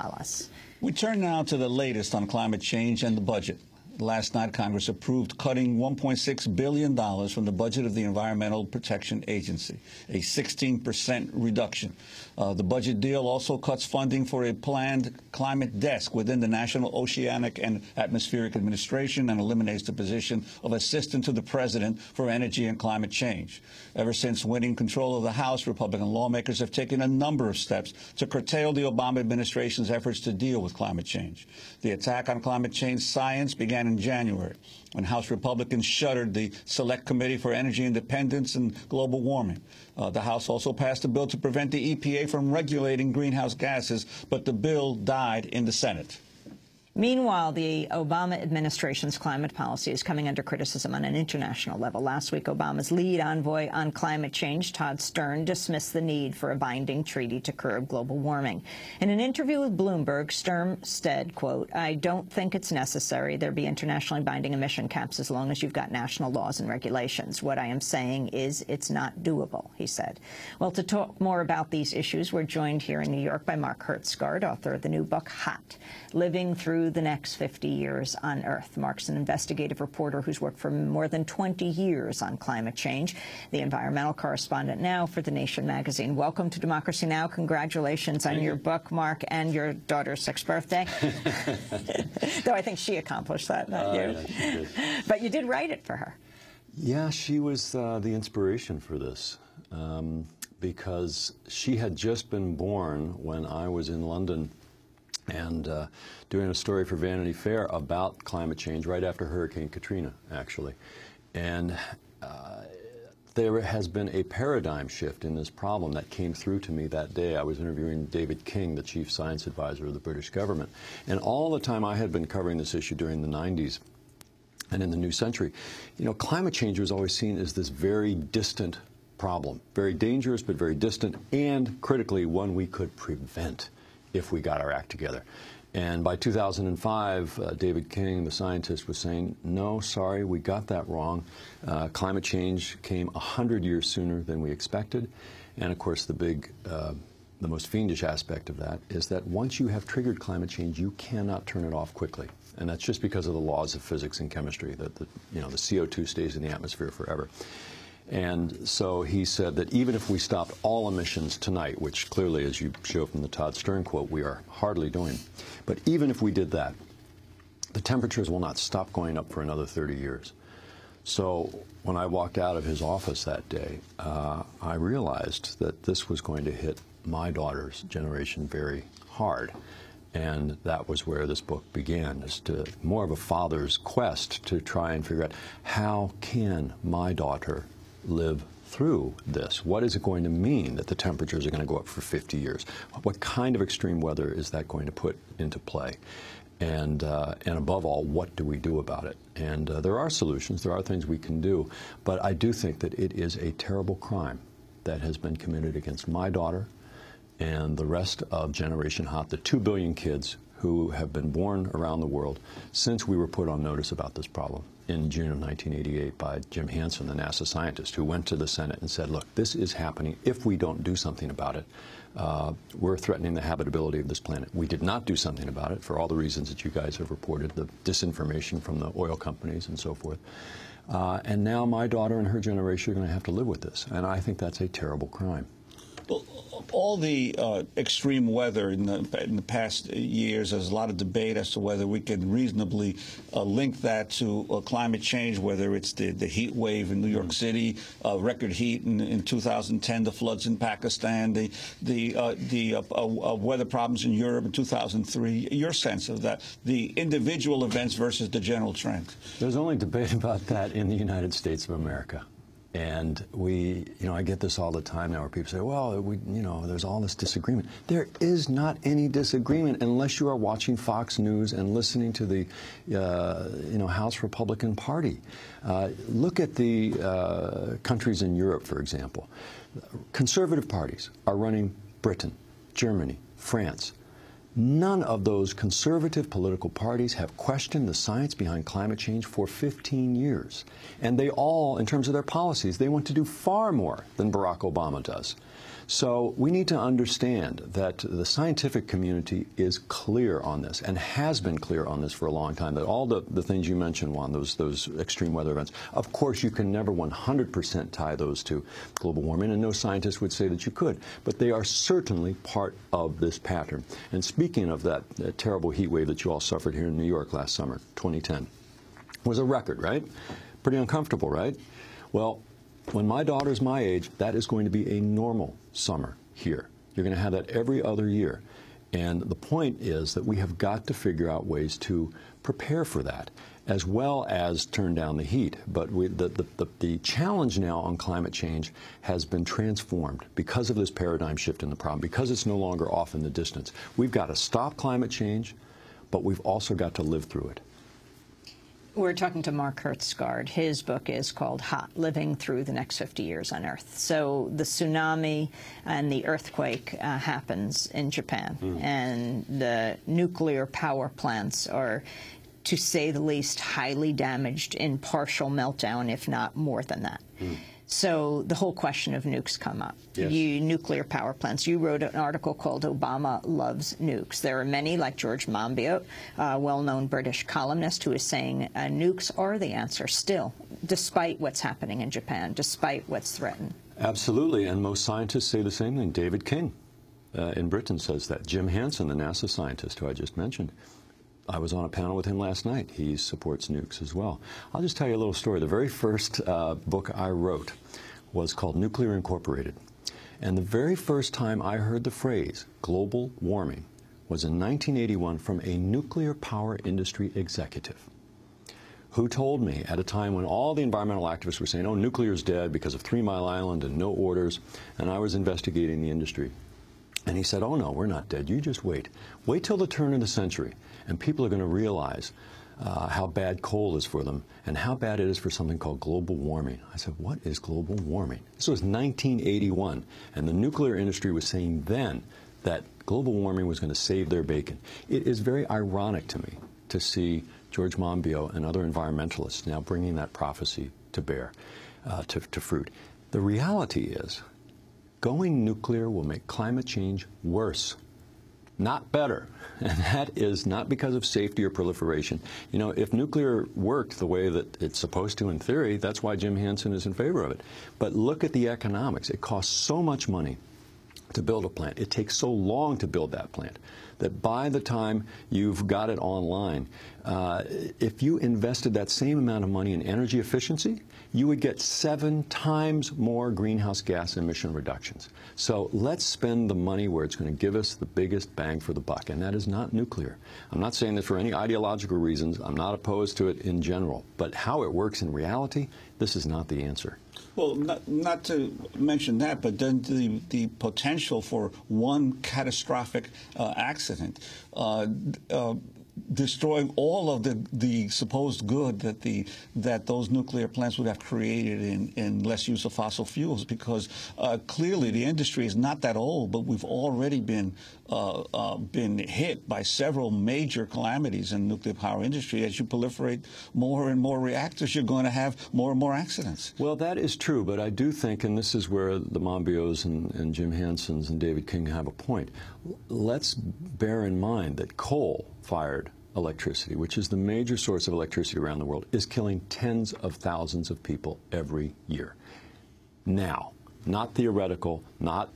Gonzalez. We turn now to the latest on climate change and the budget. Last night, Congress approved cutting $1.6 billion from the budget of the Environmental Protection Agency, a 16% reduction. The budget deal also cuts funding for a planned climate desk within the National Oceanic and Atmospheric Administration and eliminates the position of Assistant to the President for Energy and Climate Change. Ever since winning control of the House, Republican lawmakers have taken a number of steps to curtail the Obama administration's efforts to deal with climate change. The attack on climate change science began in January, when House Republicans shuttered the Select Committee for Energy Independence and Global Warming. The House also passed a bill to prevent the EPA from regulating greenhouse gases, but the bill died in the Senate. Meanwhile, the Obama administration's climate policy is coming under criticism on an international level. Last week, Obama's lead envoy on climate change, Todd Stern, dismissed the need for a binding treaty to curb global warming. In an interview with Bloomberg, Stern said, quote, "I don't think it's necessary there be internationally binding emission caps as long as you've got national laws and regulations. What I am saying is it's not doable," he said. Well, to talk more about these issues, we're joined here in New York by Mark Hertsgaard, author of the new book, Hot, Living Through the Next 50 Years on Earth. Mark's an investigative reporter who's worked for more than 20 years on climate change, the environmental correspondent now for The Nation magazine. Welcome to Democracy Now! Congratulations on your book, Mark, and your daughter's 6th birthday. Though I think she accomplished that, not you. Yeah, she did. But you did write it for her. Yeah, she was the inspiration for this because she had just been born when I was in London and doing a story for Vanity Fair about climate change right after Hurricane Katrina, actually. And there has been a paradigm shift in this problem that came through to me that day. I was interviewing David King, the chief science advisor of the British government. And all the time I had been covering this issue during the 90s and in the new century, you know, climate change was always seen as this very distant problem, very dangerous but very distant, and critically one we could prevent if we got our act together. And by 2005, David King, the scientist, was saying, no, sorry, we got that wrong. Climate change came 100 years sooner than we expected. And of course, the most fiendish aspect of that is that once you have triggered climate change, you cannot turn it off quickly. And that's just because of the laws of physics and chemistry, that the CO2 stays in the atmosphere forever. And so he said that even if we stopped all emissions tonight, which clearly, as you show from the Todd Stern quote, we are hardly doing, but even if we did that, the temperatures will not stop going up for another 30 years. So when I walked out of his office that day, I realized that this was going to hit my daughter's generation very hard. And that was where this book began, as to more of a father's quest to try and figure out how can my daughter live through this? What is it going to mean that the temperatures are going to go up for 50 years? What kind of extreme weather is that going to put into play? And above all, what do we do about it? And there are solutions, there are things we can do, but I do think that it is a terrible crime that has been committed against my daughter and the rest of Generation Hot, the 2 billion kids who have been born around the world since we were put on notice about this problem in June of 1988 by Jim Hansen, the NASA scientist, who went to the Senate and said, look, this is happening. If we don't do something about it, we're threatening the habitability of this planet. We did not do something about it for all the reasons that you guys have reported, the disinformation from the oil companies and so forth. And now my daughter and her generation are going to have to live with this. And I think that's a terrible crime. Well, all the extreme weather in the past years, there's a lot of debate as to whether we can reasonably link that to climate change, whether it's the heat wave in New York City, record heat in 2010, the floods in Pakistan, the weather problems in Europe in 2003. Your sense of that, the individual events versus the general trend? There's only debate about that in the United States of America. And I get this all the time now where people say, well, there's all this disagreement. There is not any disagreement unless you are watching Fox News and listening to the, House Republican Party. Look at the countries in Europe, for example. Conservative parties are running Britain, Germany, France. None of those conservative political parties have questioned the science behind climate change for 15 years. And they all, in terms of their policies, they want to do far more than Barack Obama does. So we need to understand that the scientific community is clear on this and has been clear on this for a long time, that all the things you mentioned, Juan, those extreme weather events, of course you can never 100% tie those to global warming, and no scientist would say that you could, but they are certainly part of this pattern. And speaking of that terrible heat wave that you all suffered here in New York last summer, 2010, was a record, right? Pretty uncomfortable, right? Well, when my daughter's my age, that is going to be a normal summer here. You're going to have that every other year. And the point is that we have got to figure out ways to prepare for that, as well as turn down the heat. But the challenge now on climate change has been transformed because of this paradigm shift in the problem, because it's no longer off in the distance. We've got to stop climate change, but we've also got to live through it. We're talking to Mark Hertsgaard. His book is called Hot, Living Through the Next 50 Years on Earth. So the tsunami and the earthquake happens in Japan, and the nuclear power plants are, to say the least, highly damaged in partial meltdown, if not more than that. So the whole question of nukes come up. Yes. Nuclear power plants. You wrote an article called Obama Loves Nukes. There are many, like George Monbiot, a well-known British columnist, who is saying nukes are the answer still, despite what's happening in Japan, despite what's threatened. Absolutely, and most scientists say the same thing. David King in Britain says that. Jim Hansen, the NASA scientist who I just mentioned, I was on a panel with him last night. He supports nukes as well. I'll just tell you a little story. The very first book I wrote was called Nuclear Incorporated. And the very first time I heard the phrase global warming was in 1981 from a nuclear power industry executive who told me at a time when all the environmental activists were saying, oh, nuclear's dead because of 3 Mile Island and no orders, and I was investigating the industry. And he said, oh, no, we're not dead. You just wait. Wait till the turn of the century, and people are going to realize how bad coal is for them and how bad it is for something called global warming. I said, what is global warming? This was 1981, and the nuclear industry was saying then that global warming was going to save their bacon. It is very ironic to me to see George Monbiot and other environmentalists now bringing that prophecy to bear, to fruit. The reality is, going nuclear will make climate change worse, not better. And that is not because of safety or proliferation. You know, if nuclear worked the way that it's supposed to in theory, that's why Jim Hansen is in favor of it. But look at the economics. It costs so much money to build a plant. It takes so long to build that plant that by the time you've got it online, if you invested that same amount of money in energy efficiency, you would get 7 times more greenhouse gas emission reductions. So let's spend the money where it's going to give us the biggest bang for the buck, and that is not nuclear. I'm not saying that for any ideological reasons. I'm not opposed to it in general. But how it works in reality, this is not the answer. Well, not to mention that, but then the potential for one catastrophic accident destroying all of the supposed good that those nuclear plants would have created in less use of fossil fuels, because clearly the industry is not that old, but we've already been hit by several major calamities in the nuclear power industry. As you proliferate more and more reactors, you're going to have more and more accidents. Well, that is true, but I do think, and this is where the Monbiots and Jim Hansens and David King have a point, let's bear in mind that coal-fired electricity, which is the major source of electricity around the world, is killing tens of thousands of people every year. Now, not theoretical, not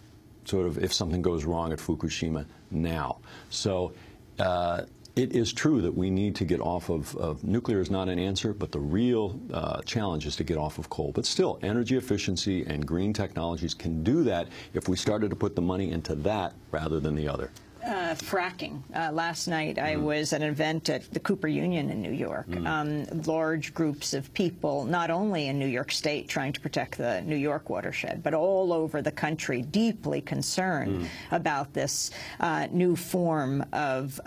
sort of if something goes wrong at Fukushima, now. So it is true that we need to get off of nuclear is not an answer, but the real challenge is to get off of coal. But still, energy efficiency and green technologies can do that if we started to put the money into that rather than the other. Fracking. Last night I was at an event at the Cooper Union in New York. Large groups of people, not only in New York State trying to protect the New York watershed, but all over the country, deeply concerned about this new form of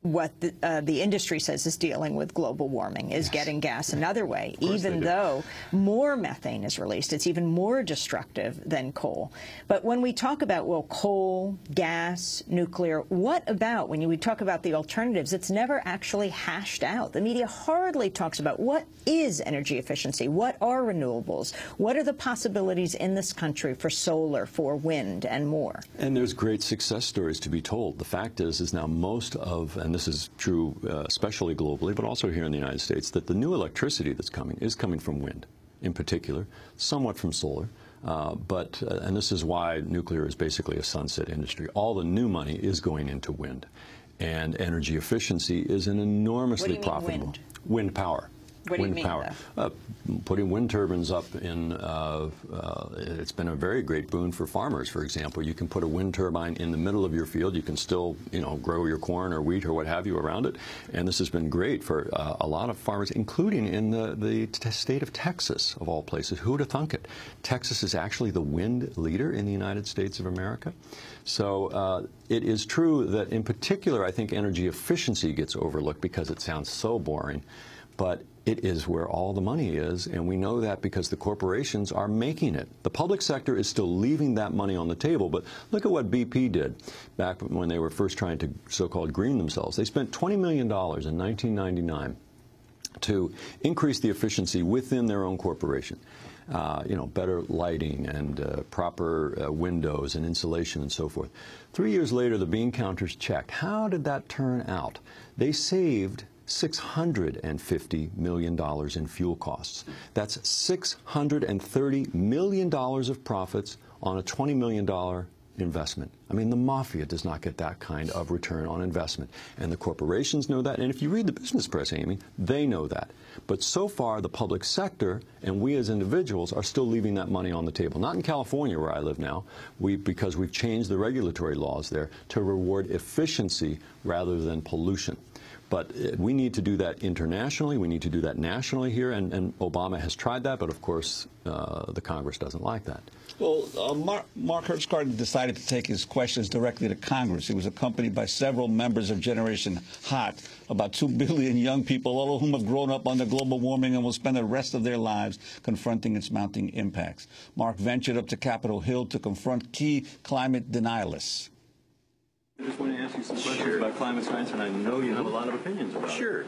what the industry says is dealing with global warming, is getting gas another way. Even though more methane is released, it's even more destructive than coal. But when we talk about, well, coal, gas, nuclear, what about, when we talk about the alternatives, it's never actually hashed out. The media hardly talks about what is energy efficiency, what are renewables, what are the possibilities in this country for solar, for wind, and more. And there's great success stories to be told. The fact is now most of, and this is true especially globally, but also here in the United States, that the new electricity that's coming is coming from wind, in particular, somewhat from solar. And this is why nuclear is basically a sunset industry. All the new money is going into wind. And energy efficiency is an enormously profitable. Wind power. What do you mean, Putting wind turbines up in, it's been a very great boon for farmers, for example. You can put a wind turbine in the middle of your field. You can still, grow your corn or wheat or what have you around it. And this has been great for a lot of farmers, including in the state of Texas, of all places. Who would have thunk it? Texas is actually the wind leader in the United States of America. So it is true that, in particular, I think energy efficiency gets overlooked because it sounds so boring. But it is where all the money is, and we know that because the corporations are making it. The public sector is still leaving that money on the table, but look at what BP did back when they were first trying to so-called green themselves. They spent $20 million in 1999 to increase the efficiency within their own corporation. Better lighting and proper windows and insulation and so forth. 3 years later, the bean counters checked. How did that turn out? They saved $650 million in fuel costs. That's $630 million of profits on a $20 million investment. I mean, the mafia does not get that kind of return on investment. And the corporations know that. And if you read the business press, Amy, they know that. But so far, the public sector and we as individuals are still leaving that money on the table. Not in California, where I live now, because we've changed the regulatory laws there to reward efficiency rather than pollution. But we need to do that internationally. We need to do that nationally here. And Obama has tried that. But, of course, the Congress doesn't like that. Well, Mark Hertsgaard decided to take his questions directly to Congress. He was accompanied by several members of Generation Hot, about 2 billion young people, all of whom have grown up under global warming and will spend the rest of their lives confronting its mounting impacts. Mark ventured up to Capitol Hill to confront key climate denialists. I just want to ask you some questions about climate science, and I know you have a lot of opinions about it. Sure.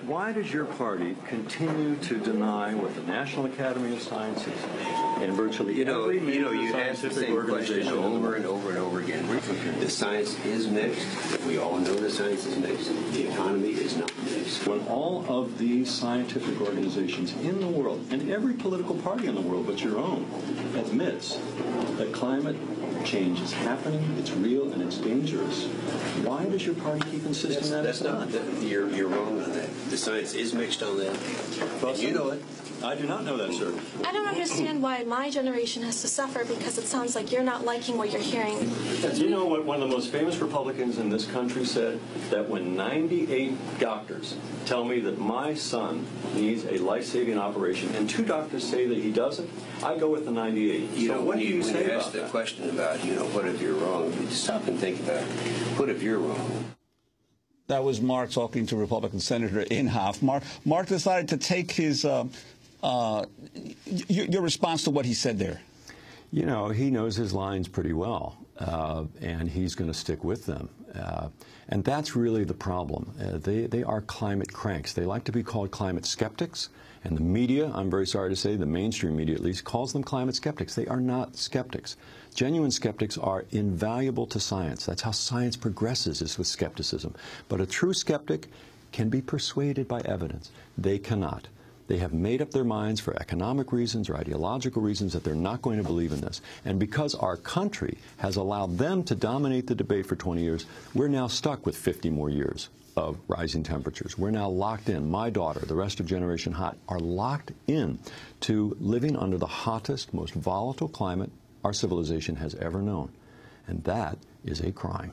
Why does your party continue to deny what the National Academy of Sciences and virtually every you ask the same question over and over and over again? The science is mixed. We all know the science is mixed. The economy is not mixed. When all of these scientific organizations in the world, and every political party in the world but your own, admits that climate change is happening, it's real, and it's dangerous, why does your party keep insisting that it's not? You're wrong on that. The science is mixed on that. And you know it. I do not know that, sir. I don't understand why my generation has to suffer because it sounds like you're not liking what you're hearing. You know what one of the most famous Republicans in this country said? That when 98 doctors tell me that my son needs a life-saving operation and 2 doctors say that he doesn't, I go with the 98. When you ask the question about, what if you're wrong, you stop and think about what if you're wrong. That was Mark talking to Republican Senator Inhofe. Mark decided to take his your response to what he said there. He knows his lines pretty well, and he's going to stick with them. And that's really the problem. They are climate cranks. They like to be called climate skeptics. And the media, I'm very sorry to say, the mainstream media at least, calls them climate skeptics. They are not skeptics. Genuine skeptics are invaluable to science. That's how science progresses, is with skepticism. But a true skeptic can be persuaded by evidence. They cannot. They have made up their minds for economic reasons or ideological reasons that they're not going to believe in this. And because our country has allowed them to dominate the debate for 20 years, we're now stuck with 50 more years of rising temperatures. We're now locked in. My daughter, the rest of Generation Hot, are locked in to living under the hottest, most volatile climate our civilization has ever known. And that is a crime.